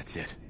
That's it.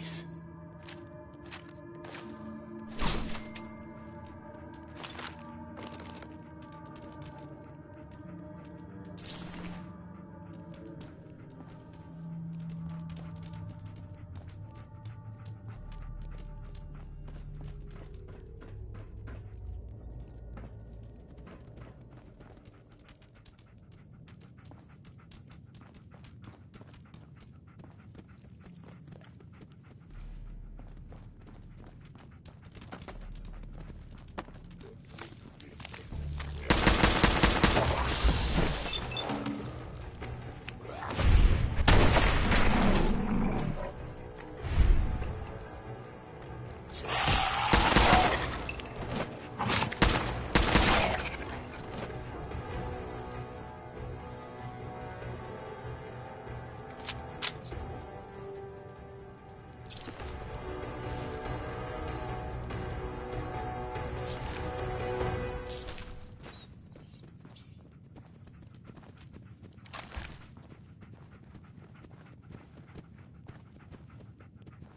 nice.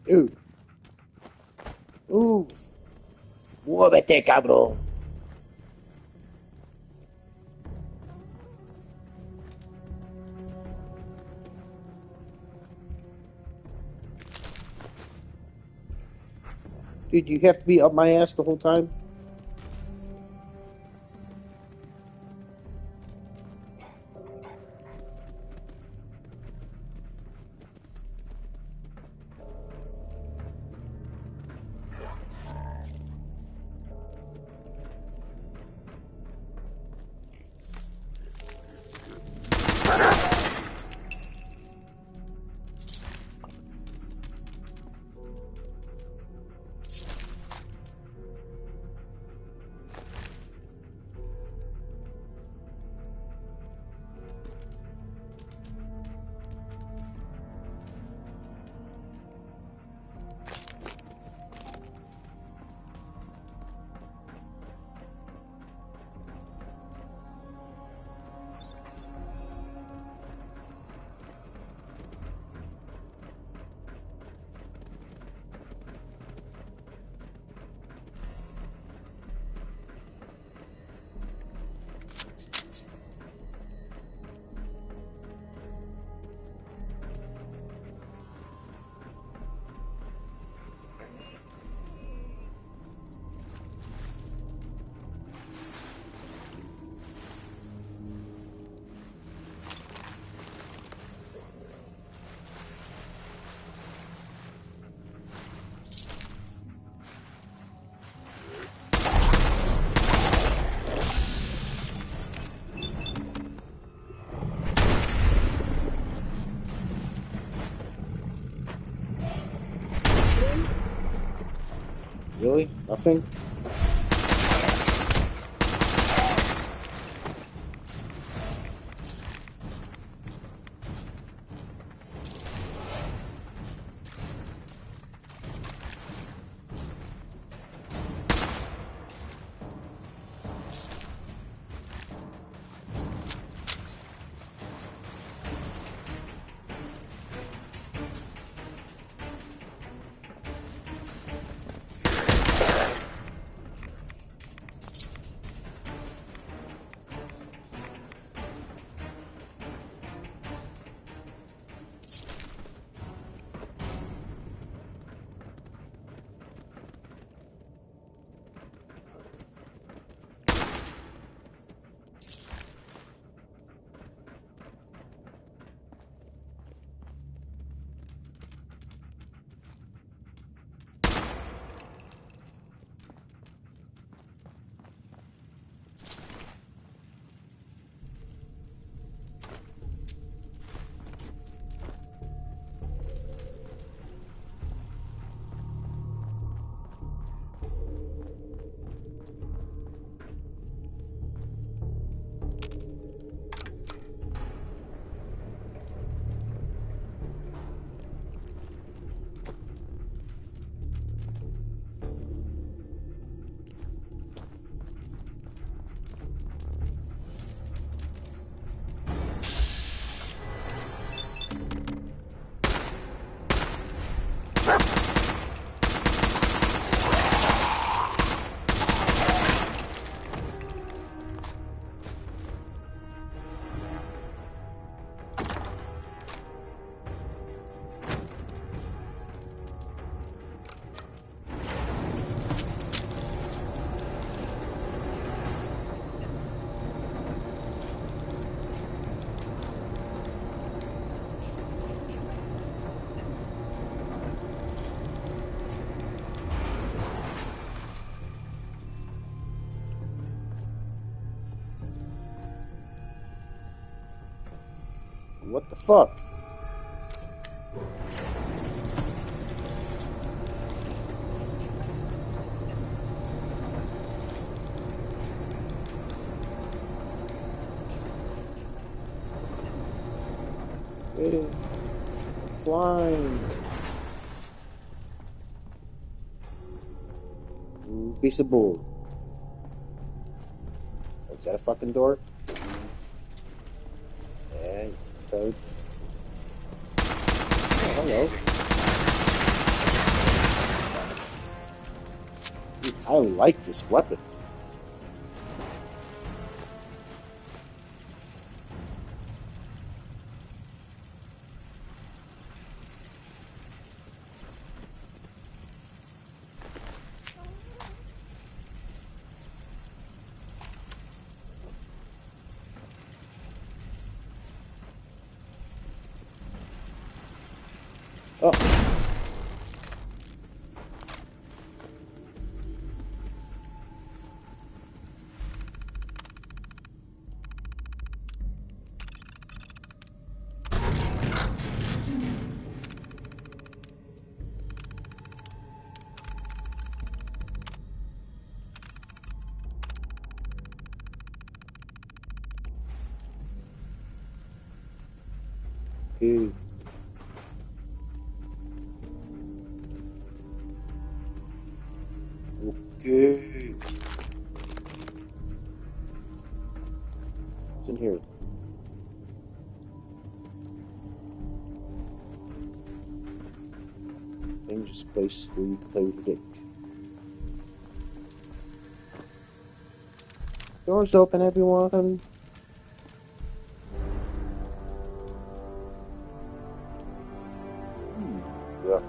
Dude. Muévete, cabrón. Dude, you have to be up my ass the whole time? Really? Nothing? what the fuck? Hey, I'm flying. Piece of bull. Is that a fucking door? Yeah, code. Oh, hello. Dude, I like this weapon. Oh. Okay. Okay. What's in here? Dangerous place where you can play with your dick. Doors open, everyone. Yeah.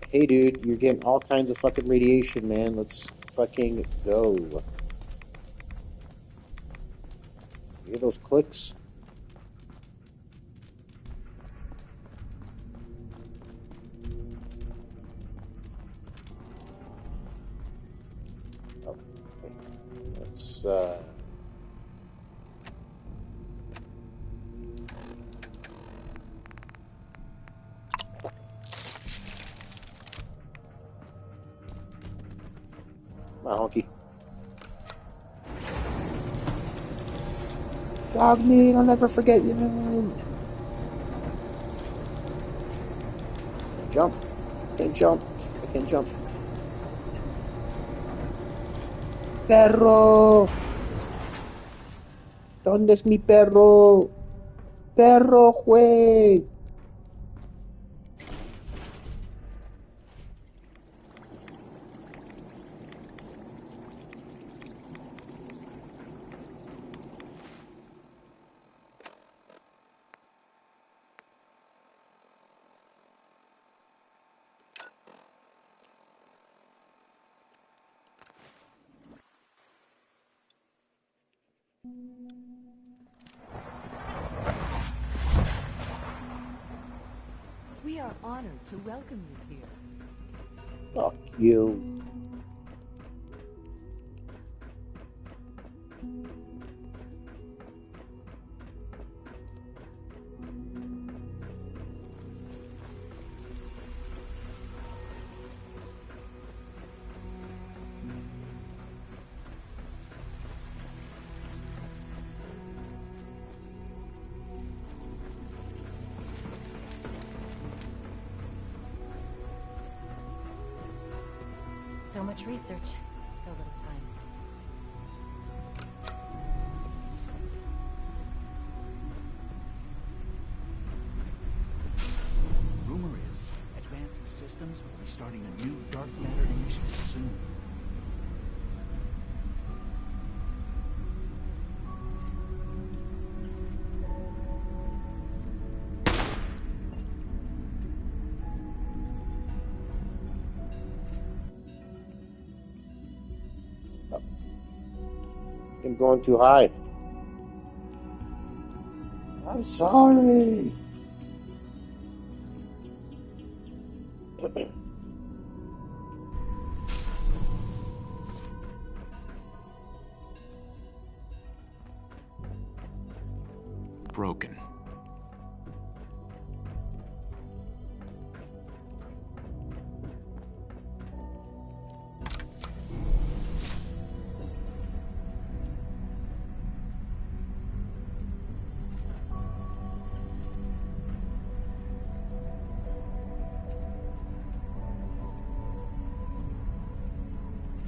Hey dude, you're getting all kinds of fucking radiation, man. Let's fucking go. You hear those clicks? Oh, okay. Let's, come on, honky. Dog meat, I'll never forget you. Jump. I can jump. I can jump. Perro. ¿Dónde es mi perro? Perro, güey. We are honored to welcome you here. Fuck you. So much research, so little time. Rumor is, Advanced Systems will be starting a new dark matter initiative soon. I'm going too high. I'm sorry. Broken.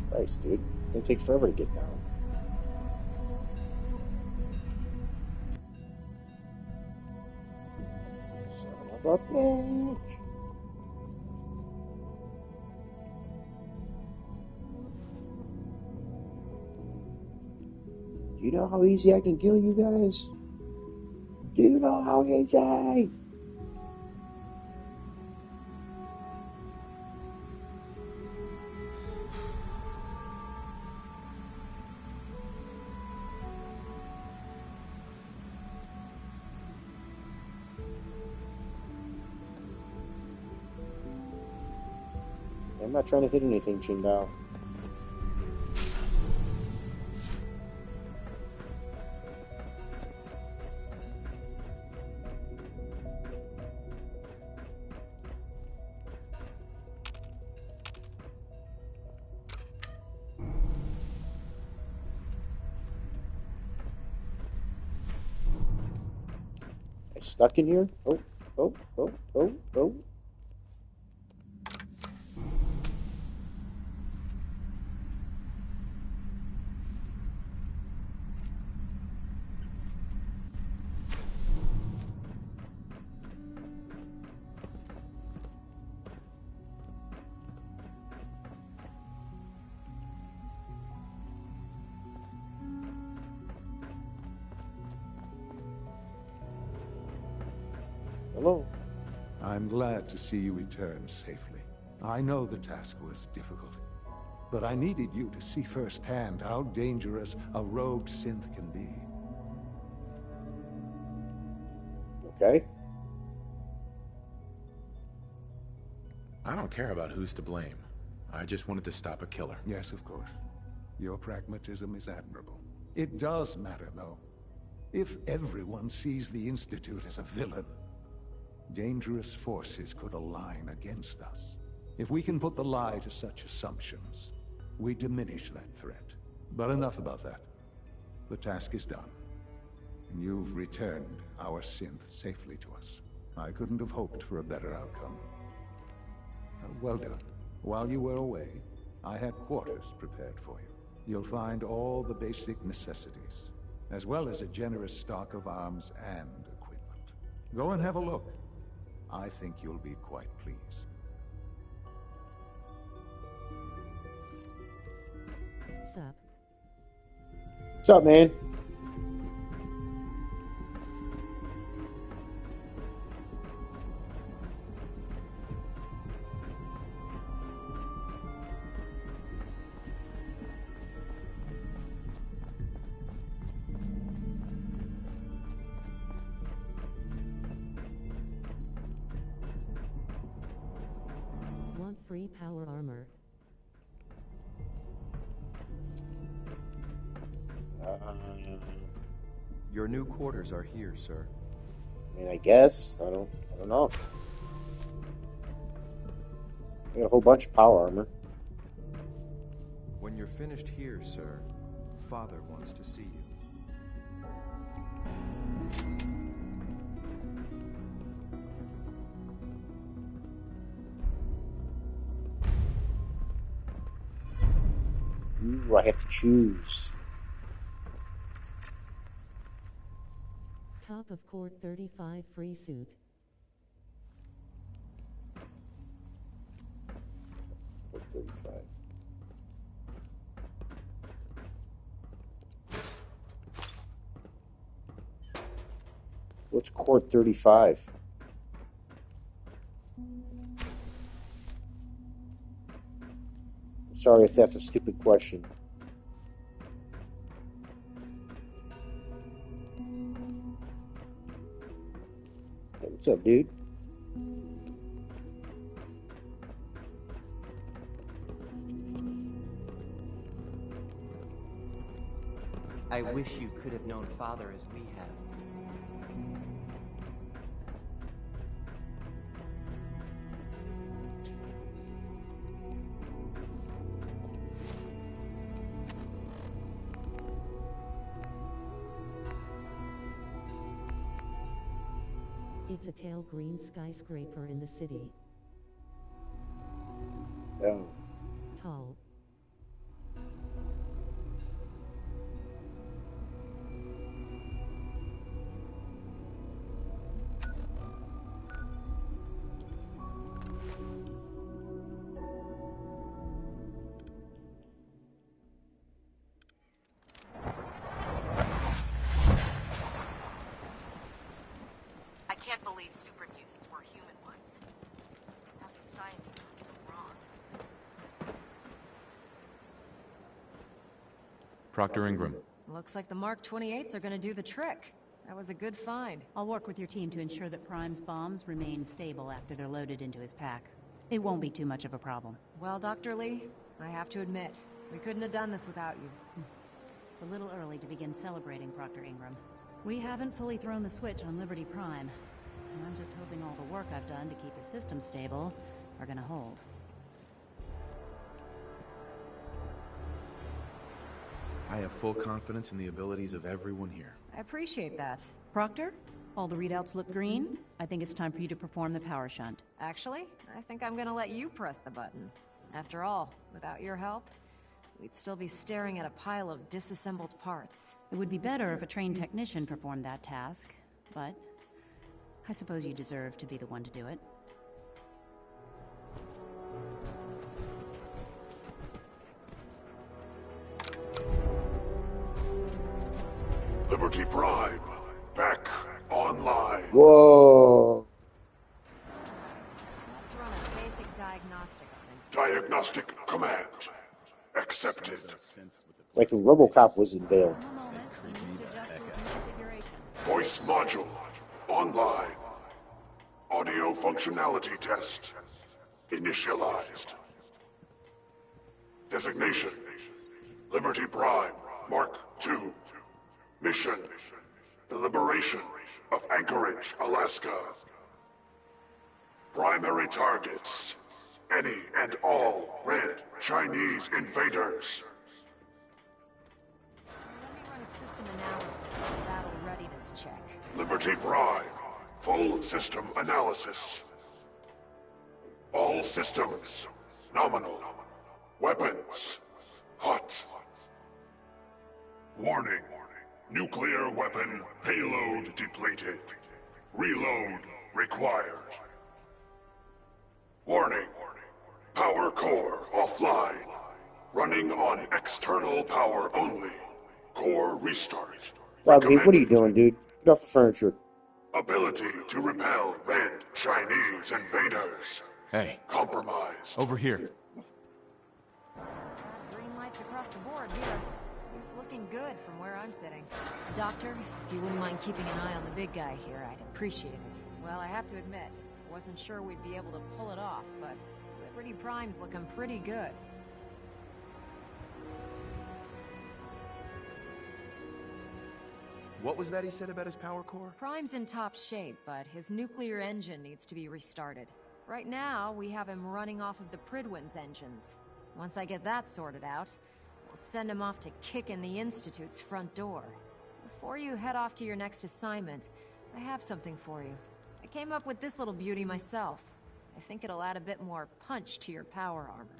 Christ, dude. It takes forever to get down. Son of a bitch. Do you know how easy I can kill you guys? Do you know how easy? I'm not trying to hit anything, Qingdao. I stuck in here? Oh, oh, oh, oh, oh. Hello? I'm glad to see you return safely. I know the task was difficult, but I needed you to see firsthand how dangerous a rogue synth can be. Okay. I don't care about who's to blame. I just wanted to stop a killer. Yes, of course. Your pragmatism is admirable. It does matter, though. If everyone sees the Institute as a villain, dangerous forces could align against us. If we can put the lie to such assumptions, we diminish that threat. But enough about that. The task is done, and you've returned our synth safely to us. I couldn't have hoped for a better outcome. Well done. While you were away, I had quarters prepared for you. You'll find all the basic necessities, as well as a generous stock of arms and equipment. Go and have a look. I think you'll be quite pleased. Sup? What's up, man? Want free power armor? Your new quarters are here, sir. I mean, I guess. I don't know. I got a whole bunch of power armor. When you're finished here, sir, Father wants to see you. Ooh, I have to choose. Top of Court 35 free suit. What, 35? What's Court 35? Sorry if that's a stupid question. Hey, what's up, dude? I wish you could have known Father as we have. It's a pale green skyscraper in the city. Oh. Tall. I can't believe super mutants were human ones. How did science have gone so wrong? Proctor Ingram. Looks like the Mark 28s are gonna do the trick. That was a good find. I'll work with your team to ensure that Prime's bombs remain stable after they're loaded into his pack. It won't be too much of a problem. Well, Dr. Lee, I have to admit, we couldn't have done this without you. It's a little early to begin celebrating, Proctor Ingram. We haven't fully thrown the switch on Liberty Prime, and I'm just hoping all the work I've done to keep his system stable are gonna hold. I have full confidence in the abilities of everyone here. I appreciate that. Proctor, all the readouts look green. I think it's time for you to perform the power shunt. Actually, I think I'm gonna let you press the button. After all, without your help, we'd still be staring at a pile of disassembled parts. It would be better if a trained technician performed that task, but I suppose you deserve to be the one to do it. Liberty Prime, back online. Whoa. Let's run a basic diagnostic on him. Diagnostic command accepted. It's like when RoboCop was unveiled. One moment, he needs to adjust his new configuration. Voice module online. Audio functionality test initialized. Designation: Liberty Prime Mark II. Mission: the liberation of Anchorage, Alaska. Primary targets: any and all red Chinese invaders. Let me run a system analysis and a battle readiness check. Liberty Prime, full system analysis. All systems nominal. Weapons hot. Warning: nuclear weapon payload depleted. Reload required. Warning: power core offline. Running on external power only. Core restart. Robbie, what are you doing, dude? Get off the furniture. Ability to repel red Chinese invaders. Hey, Compromised. over here. Green lights across the board here. He's looking good from where I'm sitting. Doctor, if you wouldn't mind keeping an eye on the big guy here, I'd appreciate it. Well, I have to admit, I wasn't sure we'd be able to pull it off, but Liberty Prime's looking pretty good. What was that he said about his power core? Prime's in top shape, but his nuclear engine needs to be restarted. Right now, we have him running off of the Prydwen's engines. Once I get that sorted out, we'll send him off to kick in the Institute's front door. Before you head off to your next assignment, I have something for you. I came up with this little beauty myself. I think it'll add a bit more punch to your power armor.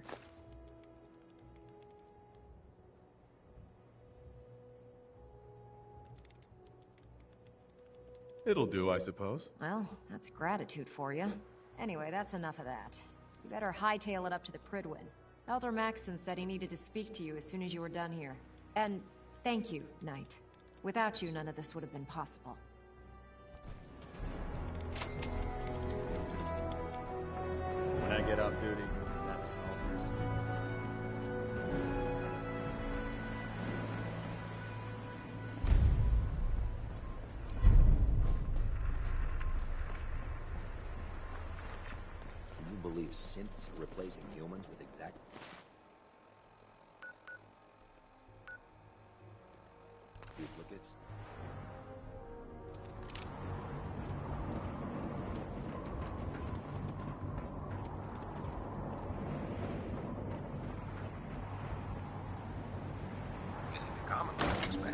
It'll do, I suppose. Well, that's gratitude for you. Anyway, that's enough of that. You better hightail it up to the Prydwen. Elder Maxson said he needed to speak to you as soon as you were done here. And thank you, Knight. Without you, none of this would have been possible. When I get off duty, that's all there's to it. believe synths are replacing humans with exact... duplicates? You think the Commonwealth is bad?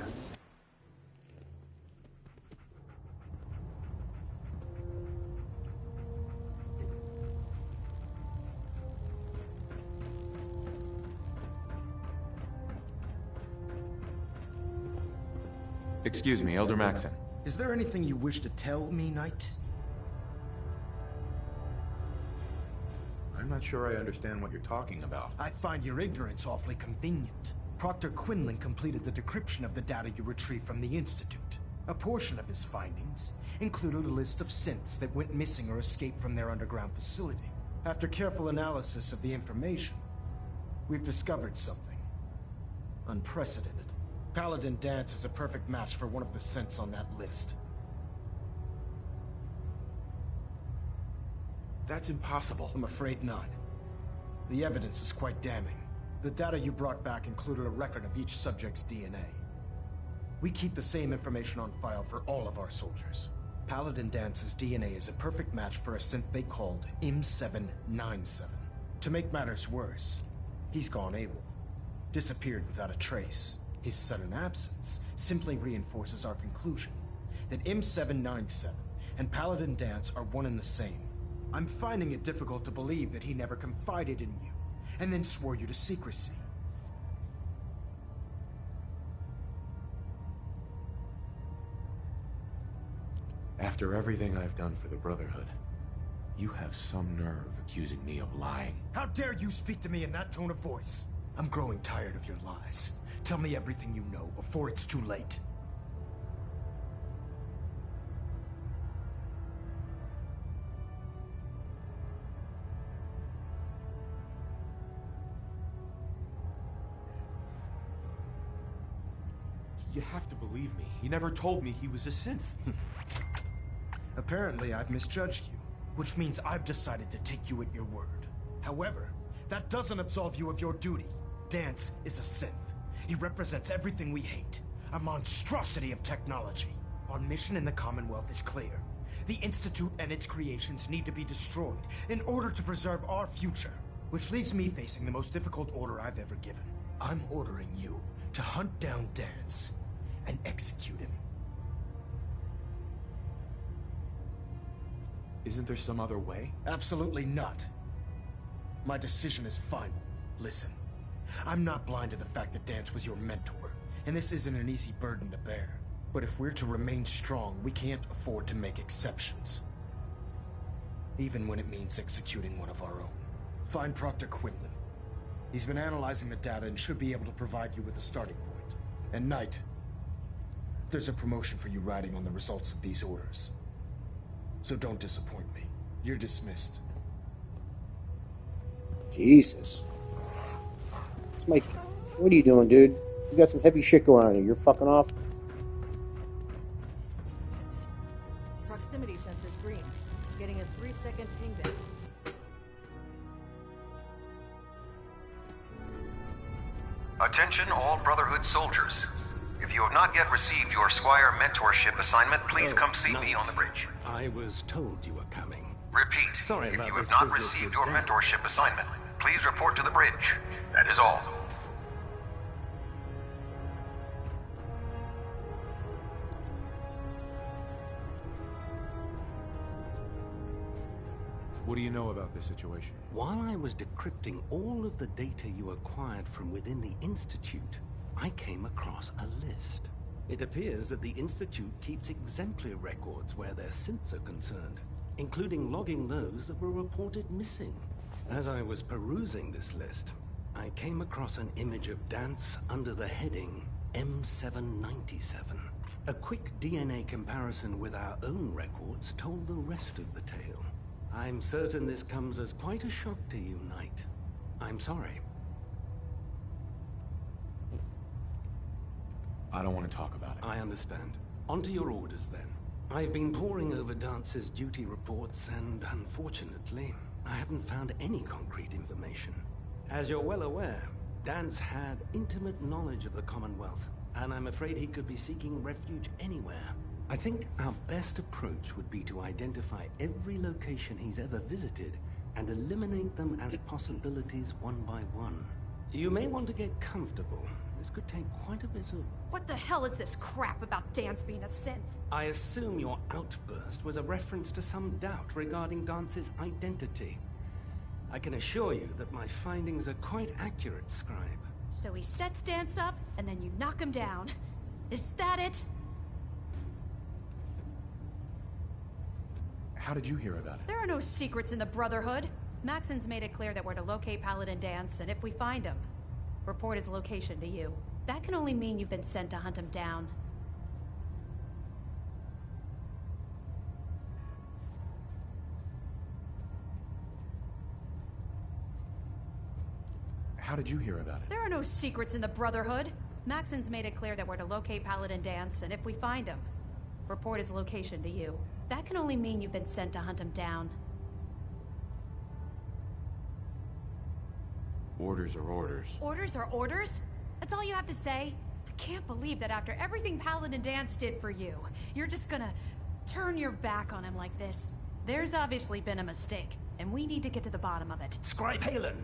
Excuse me, Elder Maxon. Is there anything you wish to tell me, Knight? I'm not sure I understand what you're talking about. I find your ignorance awfully convenient. Proctor Quinlan completed the decryption of the data you retrieved from the Institute. A portion of his findings included a list of synths that went missing or escaped from their underground facility. After careful analysis of the information, we've discovered something unprecedented. Paladin Danse is a perfect match for one of the synths on that list. That's impossible. I'm afraid not. The evidence is quite damning. The data you brought back included a record of each subject's DNA. We keep the same information on file for all of our soldiers. Paladin Dance's DNA is a perfect match for a synth they called M797. To make matters worse, he's gone AWOL. Disappeared without a trace. His sudden absence simply reinforces our conclusion that M797 and Paladin Danse are one and the same. I'm finding it difficult to believe that he never confided in you, and then swore you to secrecy. After everything I've done for the Brotherhood, you have some nerve accusing me of lying. How dare you speak to me in that tone of voice? I'm growing tired of your lies. Tell me everything you know before it's too late. You have to believe me. He never told me he was a synth. Apparently, I've misjudged you, which means I've decided to take you at your word. However, that doesn't absolve you of your duty. Danse is a synth. He represents everything we hate, a monstrosity of technology. Our mission in the Commonwealth is clear. The Institute and its creations need to be destroyed in order to preserve our future, which leaves me facing the most difficult order I've ever given. I'm ordering you to hunt down Danse and execute him. Isn't there some other way? Absolutely not. My decision is final. Listen, I'm not blind to the fact that Danse was your mentor, and this isn't an easy burden to bear. But if we're to remain strong, we can't afford to make exceptions. Even when it means executing one of our own. Find Proctor Quinlan. He's been analyzing the data and should be able to provide you with a starting point. And Knight, there's a promotion for you riding on the results of these orders. So don't disappoint me. You're dismissed. Jesus. It's Mike. What are you doing, dude? You got some heavy shit going on here. You're fucking off? Proximity sensor's green. Getting a 3-second ping down. Attention all Brotherhood soldiers. If you have not yet received your Squire mentorship assignment, please come see me on the bridge. I was told you were coming. Repeat, Sorry if about you have this not business received with your Dan. mentorship assignment, please report to the bridge. That is all. What do you know about this situation? While I was decrypting all of the data you acquired from within the Institute, I came across a list. It appears that the Institute keeps exemplary records where their synths are concerned, including logging those that were reported missing. As I was perusing this list, I came across an image of Danse under the heading M797. A quick DNA comparison with our own records told the rest of the tale. I'm certain this comes as quite a shock to you, Knight. I'm sorry. I don't want to talk about it. I understand. On to your orders, then. I've been poring over Dance's duty reports, and unfortunately, I haven't found any concrete information. As you're well aware, Dance had intimate knowledge of the Commonwealth, and I'm afraid he could be seeking refuge anywhere. I think our best approach would be to identify every location he's ever visited and eliminate them as possibilities one by one. You may want to get comfortable. This could take quite a bit of... What the hell is this crap about Dance being a synth? I assume your outburst was a reference to some doubt regarding Dance's identity. I can assure you that my findings are quite accurate, Scribe. So he sets Dance up, and then you knock him down. Is that it? How did you hear about it? There are no secrets in the Brotherhood. Maxon's made it clear that we're to locate Paladin Dance, and if we find him, report his location to you. That can only mean you've been sent to hunt him down. How did you hear about it? There are no secrets in the Brotherhood. Maxon's made it clear that we're to locate Paladin Dance, and if we find him, report his location to you. That can only mean you've been sent to hunt him down. Orders are orders. Orders are orders? That's all you have to say? I can't believe that after everything Paladin Dance did for you, you're just gonna turn your back on him like this. There's obviously been a mistake, and we need to get to the bottom of it. Scribe Halen!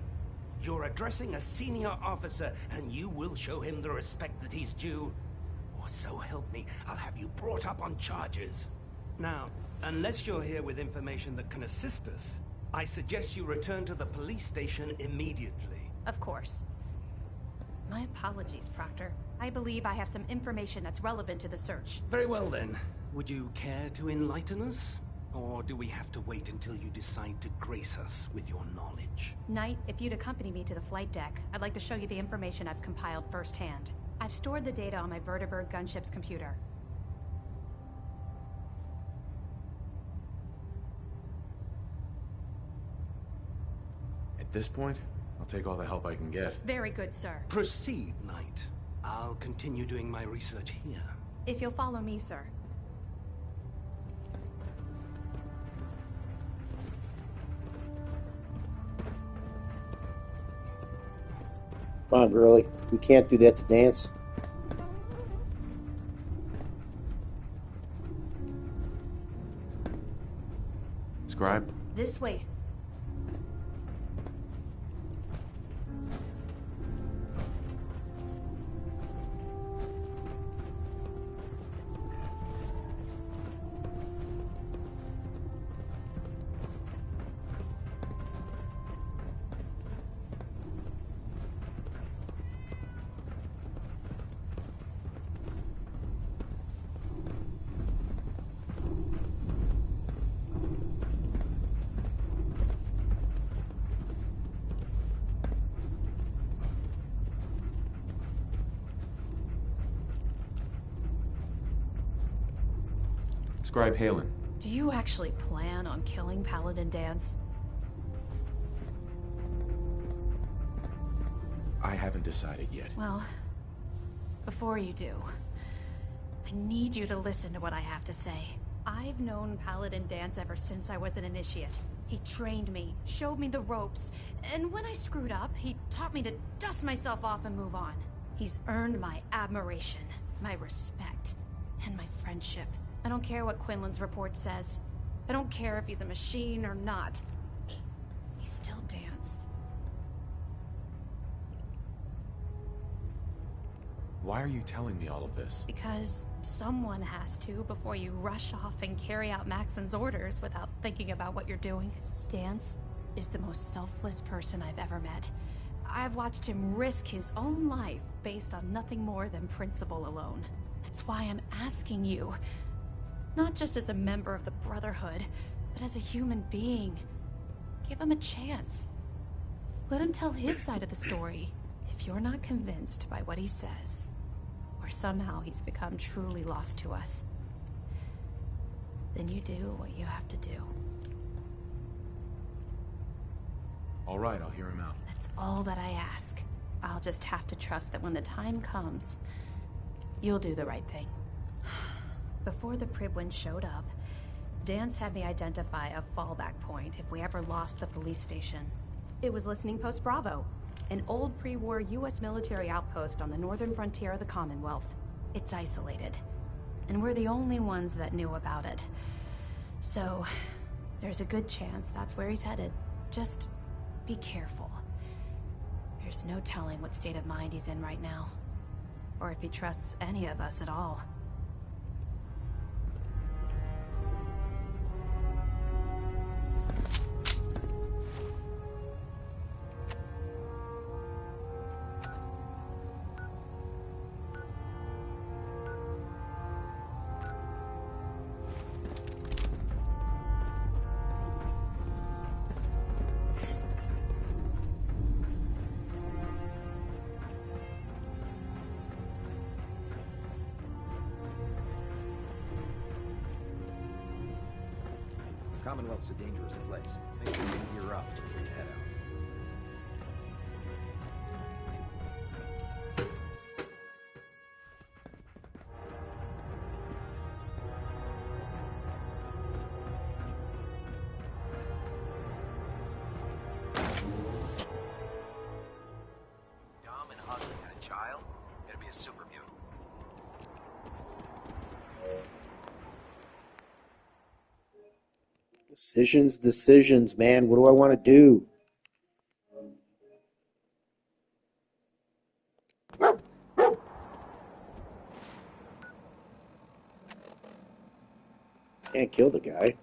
You're addressing a senior officer, and you will show him the respect that he's due. Or so help me, I'll have you brought up on charges. Now, unless you're here with information that can assist us, I suggest you return to the police station immediately. Of course. My apologies, Proctor. I believe I have some information that's relevant to the search. Very well then. Would you care to enlighten us? Or do we have to wait until you decide to grace us with your knowledge? Knight, if you'd accompany me to the flight deck, I'd like to show you the information I've compiled firsthand. I've stored the data on my Vertibird gunship's computer. At this point, I'll take all the help I can get. Very good, sir. Proceed, Knight. I'll continue doing my research here. If you'll follow me, sir. Come on, Gurley. We can't do that to Dance. Scribe? This way. Scribe Halen. Do you actually plan on killing Paladin Dance? I haven't decided yet. Well, before you do, I need you to listen to what I have to say. I've known Paladin Dance ever since I was an initiate. He trained me, showed me the ropes, and when I screwed up, he taught me to dust myself off and move on. He's earned my admiration, my respect, and my friendship. I don't care what Quinlan's report says. I don't care if he's a machine or not. He's still Dance. Why are you telling me all of this? Because someone has to before you rush off and carry out Maxon's orders without thinking about what you're doing. Dance is the most selfless person I've ever met. I've watched him risk his own life based on nothing more than principle alone. That's why I'm asking you, not just as a member of the Brotherhood, but as a human being. Give him a chance. Let him tell his side of the story. If you're not convinced by what he says, or somehow he's become truly lost to us, then you do what you have to do. All right, I'll hear him out. That's all that I ask. I'll just have to trust that when the time comes, you'll do the right thing. Before the Prydwen showed up, Dance had me identify a fallback point if we ever lost the police station. It was Listening Post Bravo, an old pre-war U.S. military outpost on the northern frontier of the Commonwealth. It's isolated, and we're the only ones that knew about it. So, there's a good chance that's where he's headed. Just be careful. There's no telling what state of mind he's in right now, or if he trusts any of us at all. Commonwealth's a dangerous place. Make sure you gear up before you head out. Dumb and ugly and a child? It'd be a super mutant. Decisions, man. What do I want to do? Can't kill the guy.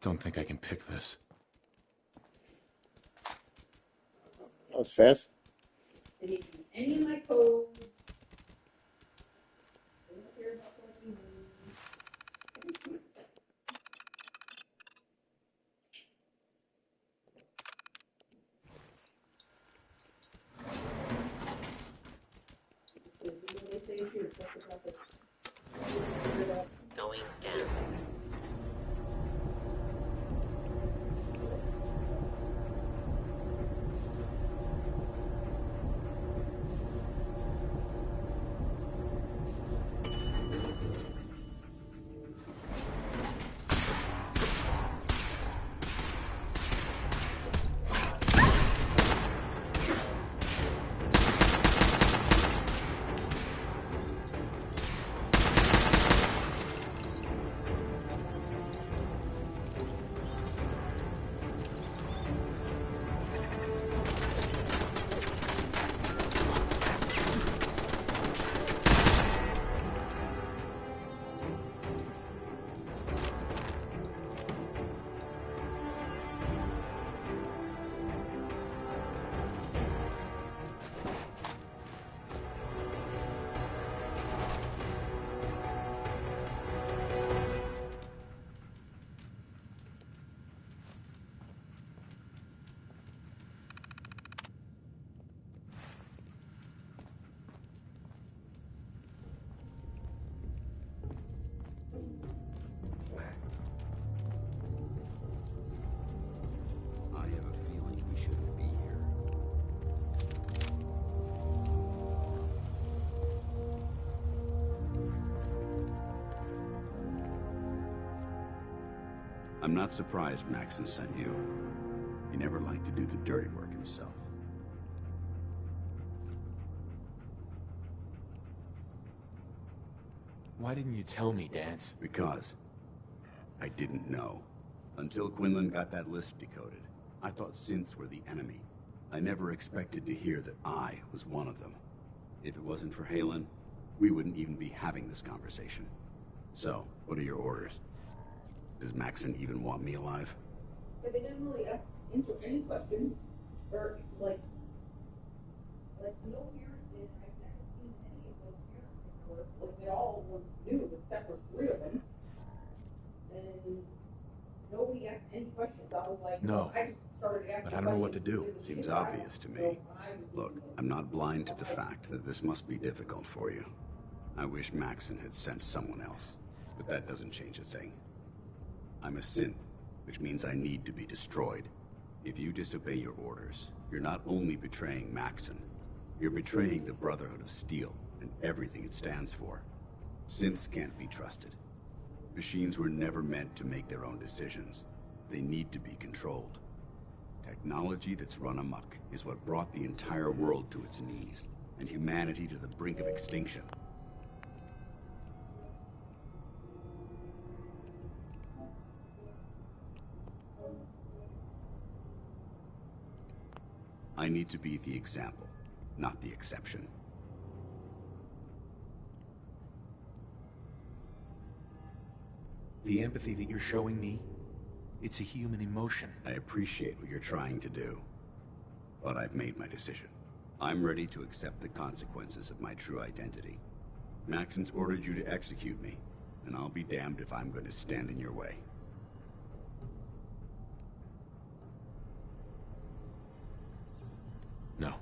Don't think I can pick this. That was fast. I didn't use any of my codes. I don't care about what you need. Going down. I'm not surprised Maxon sent you. He never liked to do the dirty work himself. Why didn't you tell me, Dance? Because I didn't know. Until Quinlan got that list decoded, I thought synths were the enemy. I never expected to hear that I was one of them. If it wasn't for Haylen, we wouldn't even be having this conversation. So, what are your orders? Does Maxon even want me alive? But they didn't really answer any questions, or like no characters. I've never seen any of those characters before. Like they all were new except for 3 of them, and nobody asked any questions. I was like, No, I just started asking. but I don't know what to do. Seems obvious to me. Look, I'm not blind to the fact that this must be difficult for you. I wish Maxon had sent someone else, but that doesn't change a thing. I'm a synth, which means I need to be destroyed. If you disobey your orders, you're not only betraying Maxon, you're betraying the Brotherhood of Steel and everything it stands for. Synths can't be trusted. Machines were never meant to make their own decisions. They need to be controlled. Technology that's run amok is what brought the entire world to its knees, and humanity to the brink of extinction. I need to be the example, not the exception. The empathy that you're showing me, it's a human emotion. I appreciate what you're trying to do, but I've made my decision. I'm ready to accept the consequences of my true identity. Maxon's ordered you to execute me, and I'll be damned if I'm going to stand in your way. No.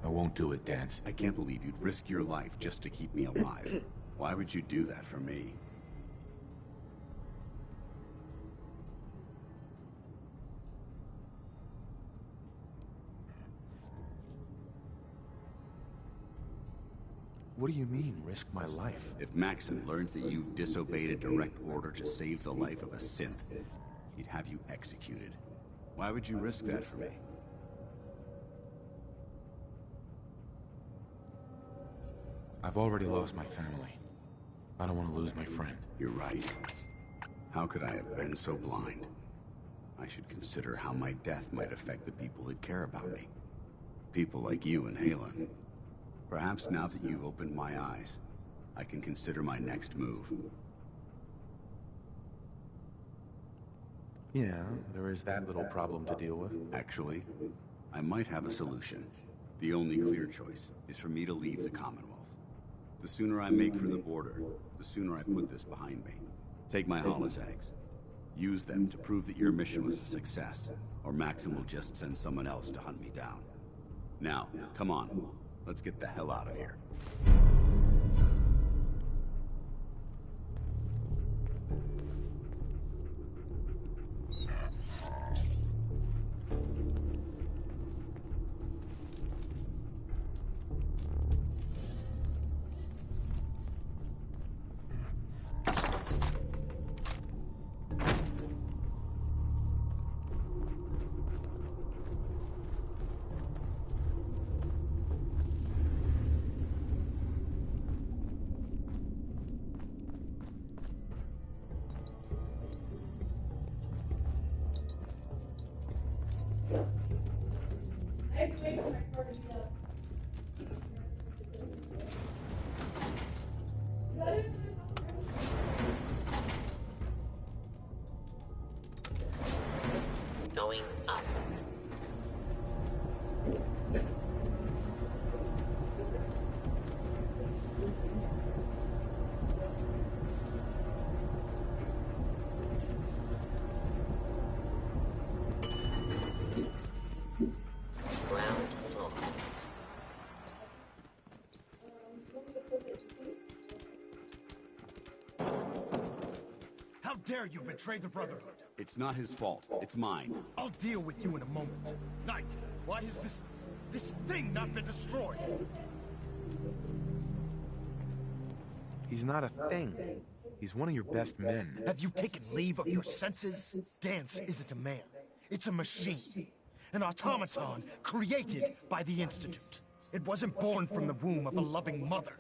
I won't do it, Dance. I can't believe you'd risk your life just to keep me alive. Why would you do that for me? What do you mean, risk my life? If Maxon learns that you've disobeyed a direct order to save the life of a synth, he'd have you executed. Why would you risk that for me? I've already lost my family. I don't want to lose my friend. You're right. How could I have been so blind? I should consider how my death might affect the people that care about me. People like you and Haylen. Perhaps now that you've opened my eyes, I can consider my next move. Yeah, there is that little problem to deal with. Actually, I might have a solution. The only clear choice is for me to leave the Commonwealth. The sooner I make for the border, the sooner I put this behind me. Take my holotags. Use them to prove that your mission was a success, or Maxon will just send someone else to hunt me down. Now, come on. Let's get the hell out of here. Going up. Ground floor. How dare you betray the Brotherhood? It's not his fault. It's mine. I'll deal with you in a moment. Knight, why has this thing not been destroyed? He's not a thing. He's one of your best men. Have you taken leave of your senses? Dance isn't a man. It's a machine. An automaton created by the Institute. It wasn't born from the womb of a loving mother.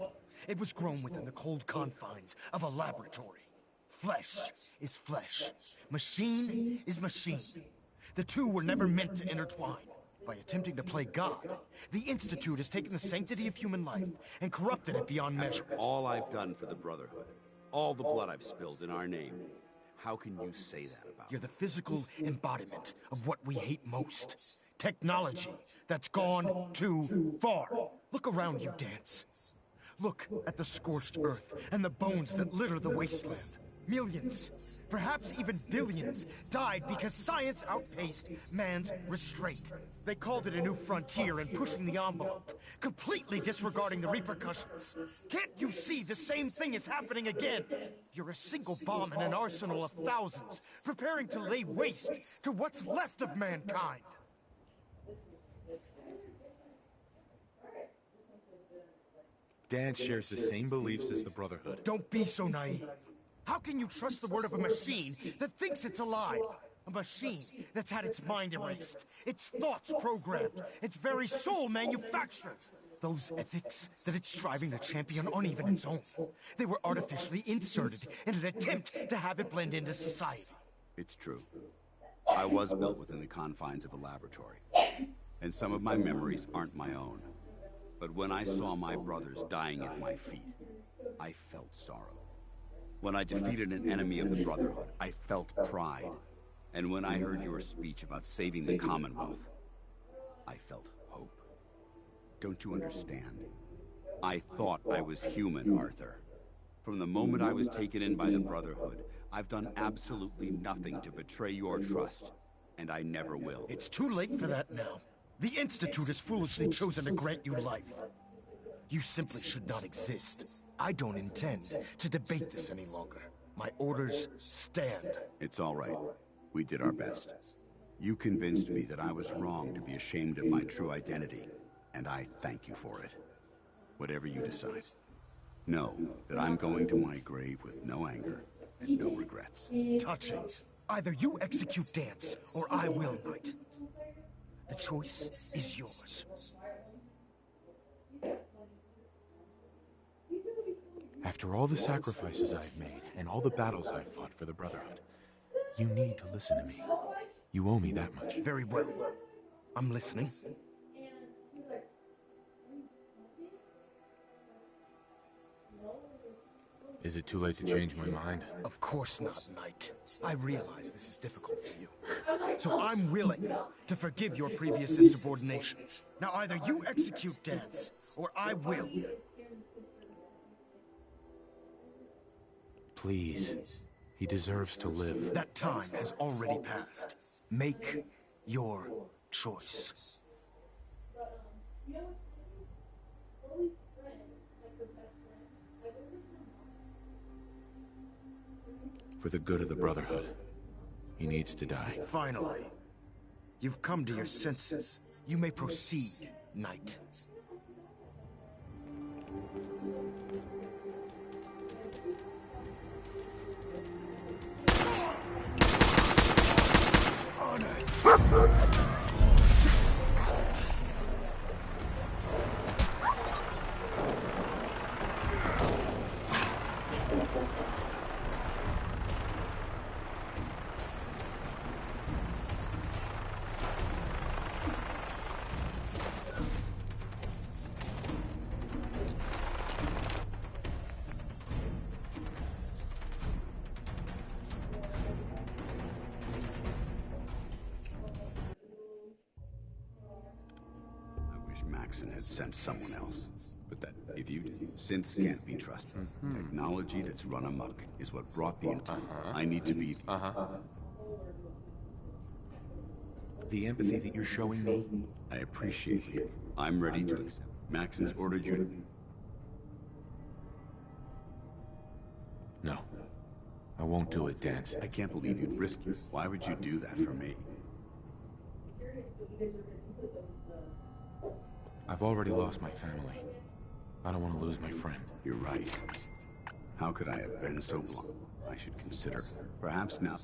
It was grown within the cold confines of a laboratory. Flesh is flesh. Machine is machine. The two were never meant to intertwine. By attempting to play God, the Institute has taken the sanctity of human life and corrupted it beyond measure. All I've done for the Brotherhood, all the blood I've spilled in our name, how can you say that about You're the physical embodiment of what we hate most. Technology that's gone too far. Look around you, Dance. Look at the scorched earth and the bones that litter the wasteland. Millions, perhaps even billions, died because science outpaced man's restraint. They called it a new frontier and pushing the envelope, completely disregarding the repercussions. Can't you see the same thing is happening again? You're a single bomb in an arsenal of thousands, preparing to lay waste to what's left of mankind. Dance shares the same beliefs as the Brotherhood. Don't be so naive. How can you trust the word of a machine that thinks it's alive? A machine that's had its mind erased, its thoughts programmed, its very soul manufactured. Those ethics that it's striving to champion aren't even its own. They were artificially inserted in an attempt to have it blend into society. It's true. I was built within the confines of a laboratory, and some of my memories aren't my own. But when I saw my brothers dying at my feet, I felt sorrow. When I defeated an enemy of the Brotherhood, I felt pride. And when I heard your speech about saving the Commonwealth, I felt hope. Don't you understand? I thought I was human, Arthur. From the moment I was taken in by the Brotherhood, I've done absolutely nothing to betray your trust, and I never will. It's too late for that now. The Institute has foolishly chosen to grant you life. You simply should not exist. I don't intend to debate this any longer. My orders stand. It's all right. We did our best. You convinced me that I was wrong to be ashamed of my true identity, and I thank you for it. Whatever you decide, know that I'm going to my grave with no anger and no regrets. Touching. Either you execute Dance, or I will, Knight. The choice is yours. After all the sacrifices I've made and all the battles I've fought for the Brotherhood, you need to listen to me. You owe me that much. Very well. I'm listening. Is it too late to change my mind? Of course not, Knight. I realize this is difficult for you. So I'm willing to forgive your previous insubordinations. Now either you execute Dance, or I will. Please. He deserves to live. That time has already passed. Make your choice. For the good of the Brotherhood, he needs to die. Finally, you've come to your senses. You may proceed, Knight. Maxon had sent someone else. But that, if you did, synths can't be trusted. Technology that's run amok is what brought the I need to be the empathy that you're showing me. I appreciate it. I'm ready to accept. Maxon's ordered you to... No. I won't do it, Dance. I can't believe you'd risk it. Why would you do that for me? I've already lost my family. I don't want to lose my friend. You're right. How could I have been so blind? I should consider. Perhaps now.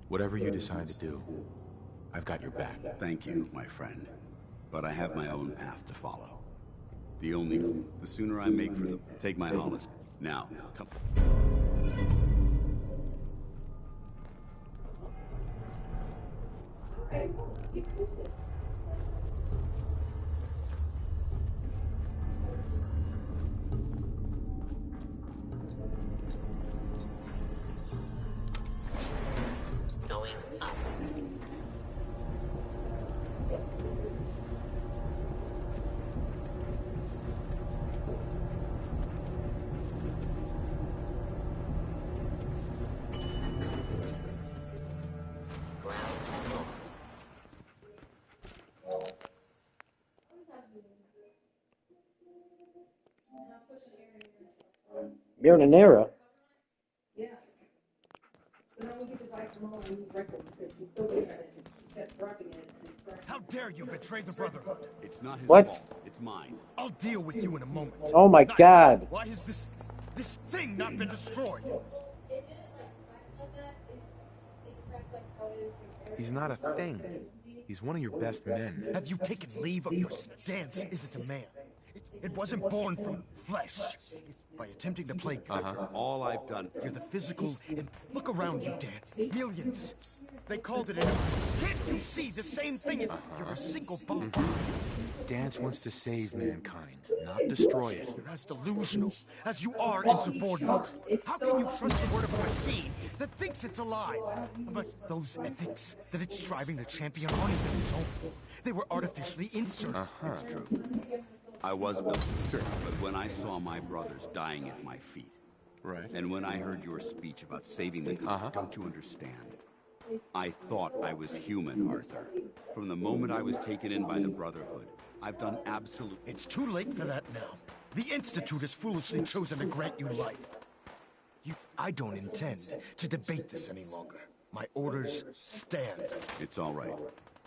Whatever you decide to do, I've got your back. Thank you, my friend. But I have my own path to follow. The sooner I make for take my holiday. Now, come. Going up. Ground floor. Marinara? Yeah. So now we get to buy Kamala a new record because she's so good at it and she kept dropping it. How dare you betray the Brotherhood? It's not his What? fault. It's mine. I'll deal with you in a moment. Oh my Knight, god. Why has this thing not been destroyed? He's not a thing. He's one of your best men. Have you taken leave of your stance? Isn't a man. It wasn't born from flesh. By attempting to play God, All I've done. you're the physical. And look around you, Dan. Millions. They called it an. Can't you see the same thing as you're a single bomb? Dance wants to save mankind, not destroy it. You're as delusional as you are insubordinate. How can you trust the word of a machine that thinks it's alive? But those ethics that it's striving to champion aren't even its own. They were artificially inserted. It's true. I was built to serve, but when I saw my brothers dying at my feet, right, and when I heard your speech about saving the country, don't you understand? I thought I was human, Arthur. From the moment I was taken in by the Brotherhood, I've done absolute. It's too late for that now. The Institute has foolishly chosen to grant you life. I don't intend to debate this any longer. My orders stand. It's all right.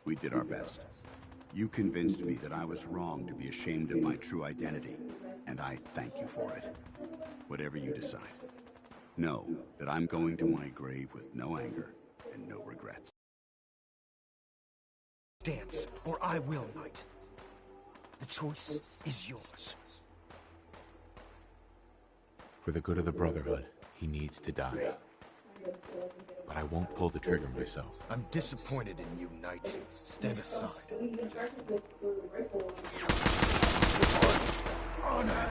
We did our best. You convinced me that I was wrong to be ashamed of my true identity, and I thank you for it. Whatever you decide, know that I'm going to my grave with no anger and no regrets. Dance, or I will, Knight. The choice is yours. For the good of the Brotherhood, he needs to die. But I won't pull the trigger myself. I'm disappointed in you, Knight. Stand aside. Honor.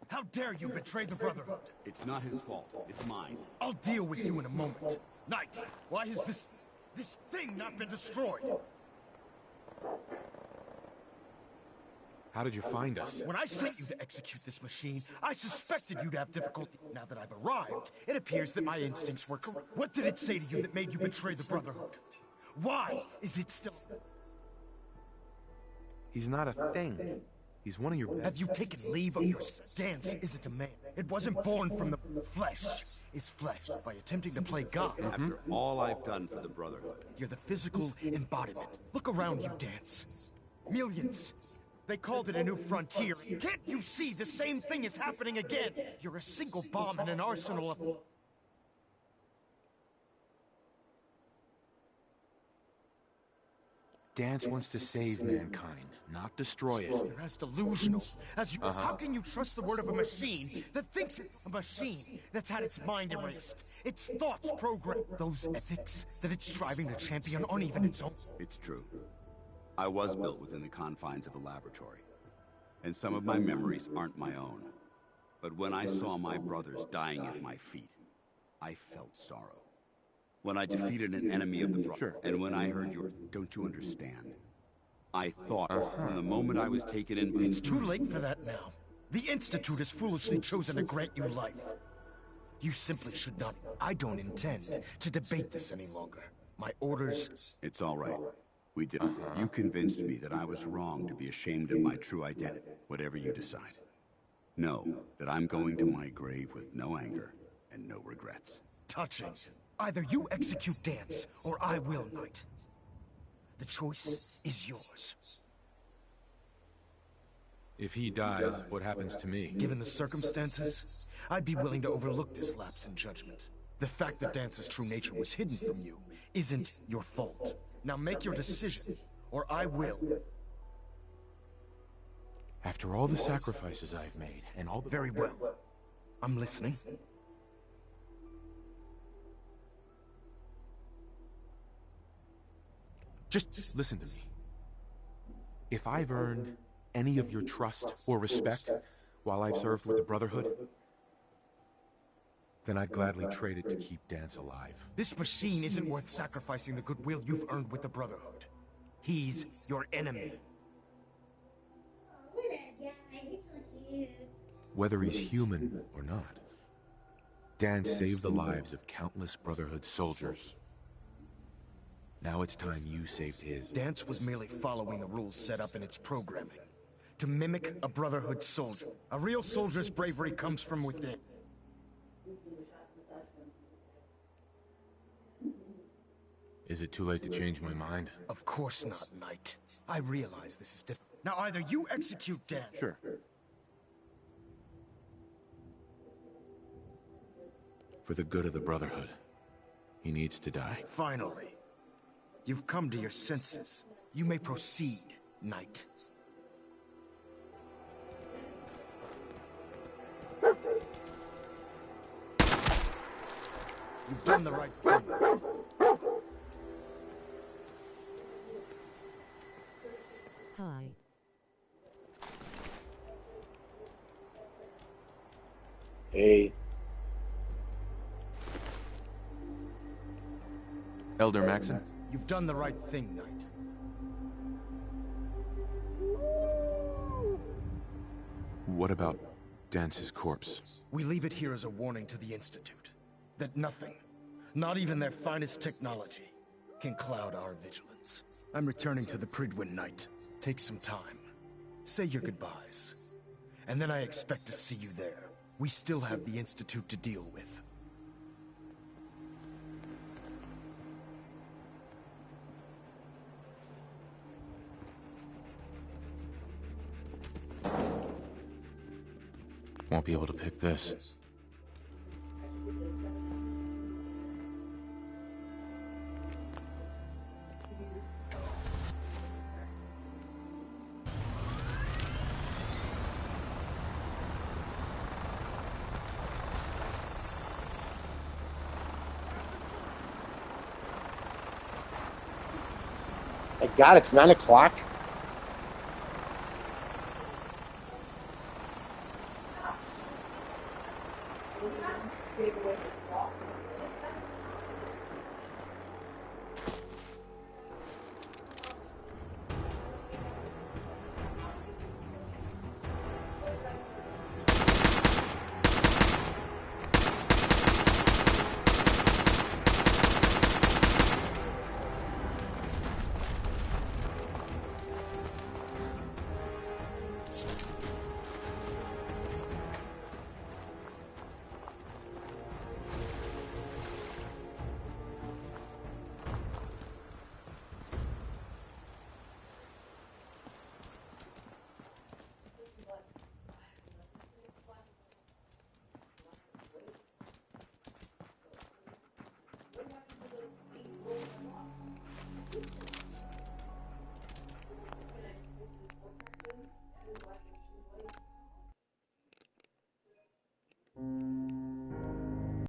How dare you betray the Brotherhood? It's not his fault. It's mine. I'll deal with you in a moment. Knight, why has this thing not been destroyed? How did you find us? When I sent you to execute this machine, I suspected you'd have difficulty. Now that I've arrived, it appears that my instincts were correct. What did it say to you that made you betray the Brotherhood? Why is it still... He's not a thing. He's one of your... Have you taken leave of your stance? Isn't a man. It wasn't born from the flesh. Is flesh by attempting to play God. After all I've done for the Brotherhood. You're the physical embodiment. Look around you, Dance. Millions. They called it a new frontier. Can't you see the same thing is happening again? You're a single bomb in an arsenal of... Dance wants to save mankind, not destroy it. You're as delusional as you... How can you trust the word of a machine that thinks it's a machine that's had its mind erased, its thoughts programmed? Those ethics that it's striving to champion aren't even its own. It's true. I was built within the confines of a laboratory, and some of my memories aren't my own. But when I saw my brothers dying at my feet, I felt sorrow. When I defeated an enemy of the Brotherhood, and when I heard your... Don't you understand? I thought from the moment I was taken in... It's too late for that now. The Institute has foolishly chosen to grant you life. You simply should not... I don't intend to debate this any longer. My orders... It's all right. We did. You convinced me that I was wrong to be ashamed of my true identity, whatever you decide. Know that I'm going to my grave with no anger and no regrets. Touching. Either you execute Dance, or I will, Knight. The choice is yours. If he dies, what happens to me? Given the circumstances, I'd be willing to overlook this lapse in judgment. The fact that Dance's true nature was hidden from you isn't your fault. Now make your decision, or I will. After all the sacrifices I've made, and all the... Very well. I'm listening. Just listen to me. If I've earned any of your trust or respect while I've served with the Brotherhood, then I'd gladly trade it to keep Dance alive. This machine isn't worth sacrificing the goodwill you've earned with the Brotherhood. He's your enemy. Look at that guy, he's so cute. Whether he's human or not, Dance saved the lives of countless Brotherhood soldiers. Now it's time you saved his. Dance was merely following the rules set up in its programming. To mimic a Brotherhood soldier. A real soldier's bravery comes from within. Is it too late to change my mind? Of course not, Knight. I realize this is different. Now either you execute Dance... Sure. For the good of the Brotherhood, he needs to die. Finally. You've come to your senses. You may proceed, Knight. You've done the right thing. Hi. Hey. Elder Maxon? You've done the right thing, Knight. What about Dance's corpse? We leave it here as a warning to the Institute. That nothing, not even their finest technology, can cloud our vigilance. I'm returning to the Prydwen, Knight. Take some time. Say your goodbyes. And then I expect to see you there. We still have the Institute to deal with. Won't be able to pick this. My God, it's 9 o'clock.